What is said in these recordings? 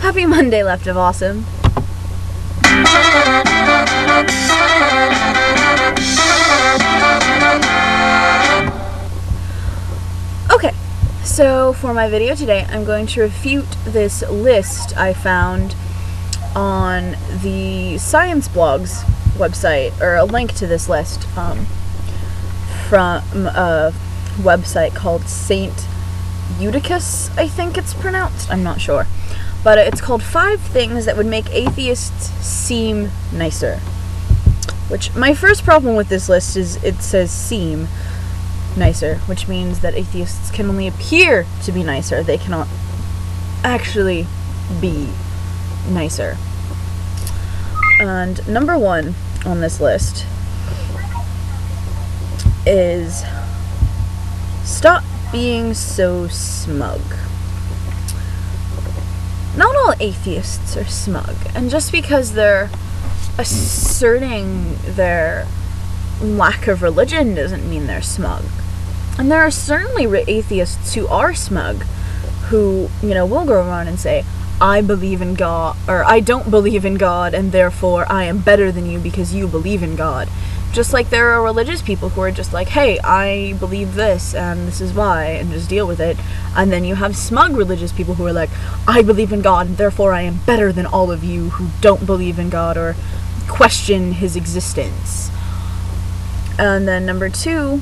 Happy Monday, Left of Awesome. Okay, so for my video today, I'm going to refute this list I found on the Science Blog's website, or a link to this list from a website called Saint Eutychus, I think it's pronounced. I'm not sure. But it's called 5 Things That Would Make Atheists Seem Nicer. Which, my first problem with this list is it says seem nicer, which means that atheists can only appear to be nicer. They cannot actually be nicer. And number 1 on this list is stop being so smug. Not all atheists are smug, and just because they're asserting their lack of religion doesn't mean they're smug. And there are certainly atheists who are smug, who, will go around and say, I believe in God, or I don't believe in God, and therefore I am better than you because you believe in God. Just like there are religious people who are just like, hey, I believe this, and this is why, and just deal with it. And then you have smug religious people who are like, I believe in God, and therefore I am better than all of you who don't believe in God or question his existence. And then number 2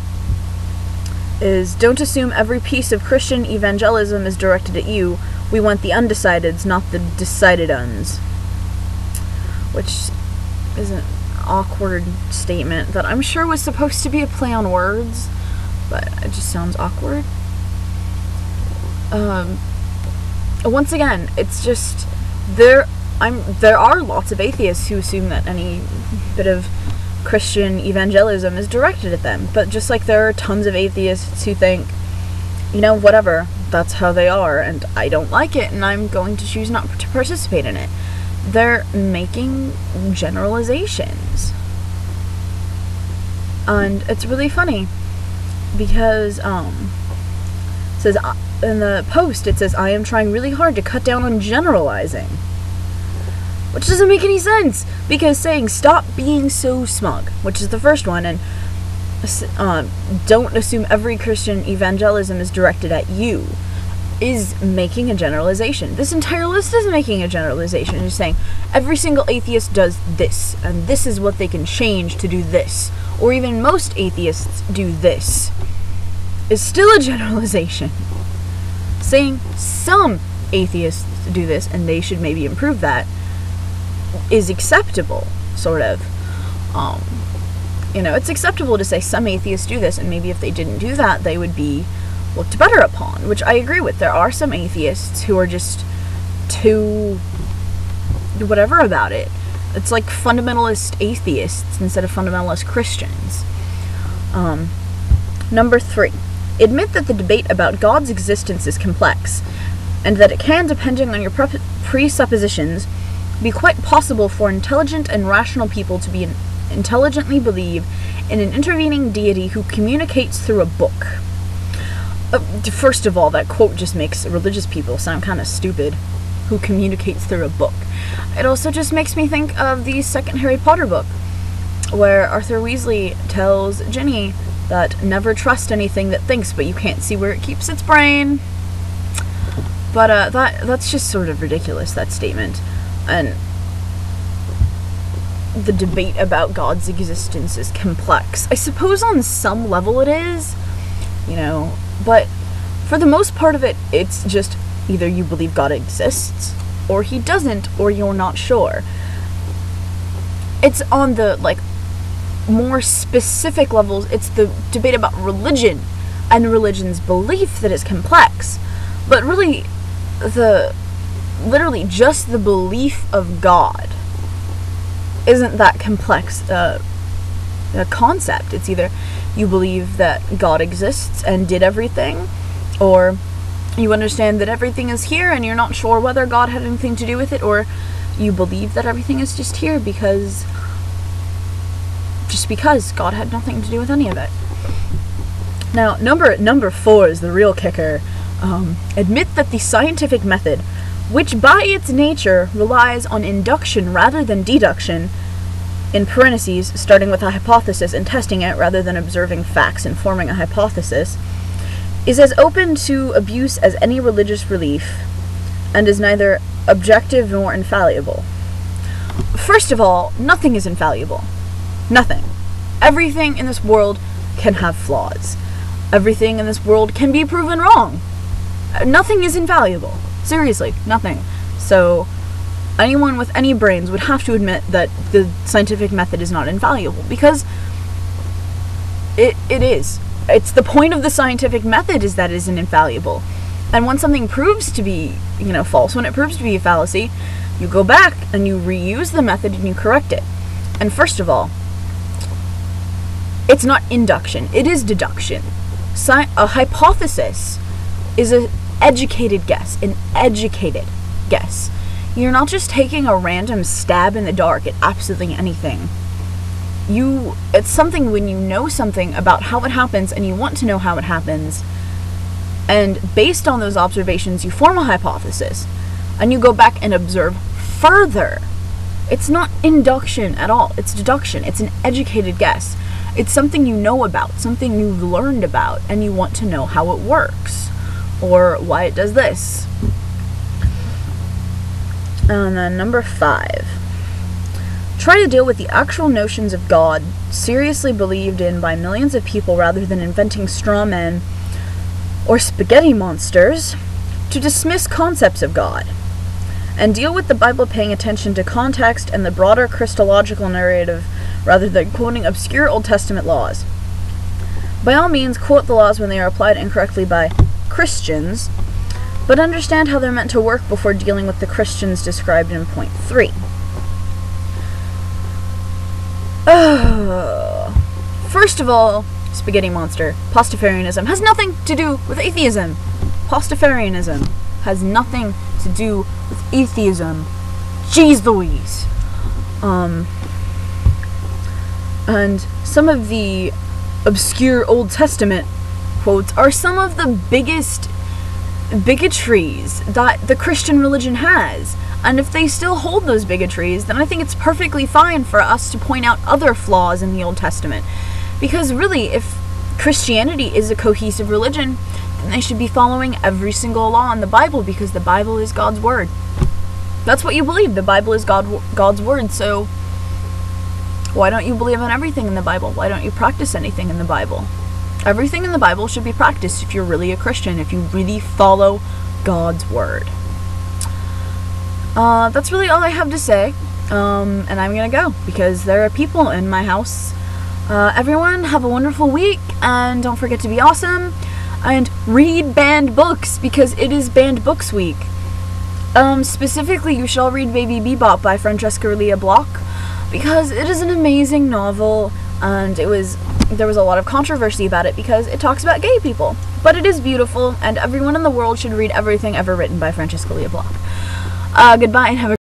is don't assume every piece of Christian evangelism is directed at you. We want the undecideds, not the decided uns. Which is an awkward statement that I'm sure was supposed to be a play on words, but it just sounds awkward. Once again, it's just there are lots of atheists who assume that any bit of Christian evangelism is directed at them, but just like there are tons of atheists who think, whatever, that's how they are, and I don't like it, and I'm going to choose not to participate in it. They're making generalizations. And it's really funny because it says in the post, it says, I am trying really hard to cut down on generalizing. Which doesn't make any sense, because saying stop being so smug, which is the first one, and don't assume every Christian evangelism is directed at you, is making a generalization. This entire list is making a generalization. It's saying every single atheist does this, and this is what they can change to do this, or even most atheists do this, is still a generalization. Saying some atheists do this, and they should maybe improve that, is acceptable, sort of. It's acceptable to say some atheists do this, and maybe if they didn't do that, they would be looked better upon, which I agree with. There are some atheists who are just too whatever about it. It's like fundamentalist atheists instead of fundamentalist Christians. Number 3. Admit that the debate about God's existence is complex, and that it can, depending on your presuppositions, be quite possible for intelligent and rational people to be intelligently believe in an intervening deity who communicates through a book. First of all, that quote just makes religious people sound kind of stupid. Who communicates through a book. It also just makes me think of the second Harry Potter book, where Arthur Weasley tells Ginny that never trust anything that thinks, but you can't see where it keeps its brain. But that's just sort of ridiculous, that statement. And the debate about God's existence is complex. I suppose on some level it is, but for the most part of it, it's just either you believe God exists, or he doesn't, or you're not sure. It's on the, more specific levels, it's the debate about religion and religion's belief that is complex. But really, literally just the belief of God isn't that complex a concept. It's either you believe that God exists and did everything, or you understand that everything is here and you're not sure whether God had anything to do with it, or you believe that everything is just here because God had nothing to do with any of it. Now, number 4 is the real kicker. Admit that the scientific method which by its nature relies on induction rather than deduction, in parentheses, starting with a hypothesis and testing it rather than observing facts and forming a hypothesis, is as open to abuse as any religious belief, and is neither objective nor infallible. First of all, nothing is infallible. Nothing. Everything in this world can have flaws. Everything in this world can be proven wrong. Nothing is infallible. Seriously, nothing. So, anyone with any brains would have to admit that the scientific method is not infallible, because it is. It's the point of the scientific method is that it isn't infallible. And when something proves to be, false, when it proves to be a fallacy, you go back and you reuse the method and you correct it. And first of all, it's not induction, it is deduction. A hypothesis is an educated guess, You're not just taking a random stab in the dark at absolutely anything. It's something when you know something about how it happens and you want to know how it happens, and based on those observations you form a hypothesis, and you go back and observe further. It's not induction at all, it's deduction. It's an educated guess. It's something you know about, something you've learned about, and you want to know how it works, or why it does this. And then number 5. Try to deal with the actual notions of God seriously believed in by millions of people rather than inventing straw men or spaghetti monsters to dismiss concepts of God. And deal with the Bible paying attention to context and the broader Christological narrative rather than quoting obscure Old Testament laws. By all means, quote the laws when they are applied incorrectly by Christians, but understand how they're meant to work before dealing with the Christians described in point 3. First of all, spaghetti monster, Pastafarianism has nothing to do with atheism. Pastafarianism has nothing to do with atheism. Jeez Louise. And some of the obscure Old Testament quotes are some of the biggest bigotries that the Christian religion has. And if they still hold those bigotries, then I think it's perfectly fine for us to point out other flaws in the Old Testament. Because really, if Christianity is a cohesive religion, then they should be following every single law in the Bible, because the Bible is God's word. That's what you believe. The Bible is God's word, so why don't you believe in everything in the Bible? Why don't you practice anything in the Bible? Everything in the Bible should be practiced if you're really a Christian, if you really follow God's word. That's really all I have to say, and I'm gonna go, because there are people in my house. Everyone, have a wonderful week, and don't forget to be awesome, and read banned books, because it is banned books week. Specifically, you shall read Baby Bebop by Francesca Leah Block, because it is an amazing novel, and there was a lot of controversy about it because it talks about gay people. But it is beautiful, and everyone in the world should read everything ever written by Francesca Leah Block. Goodbye, and have a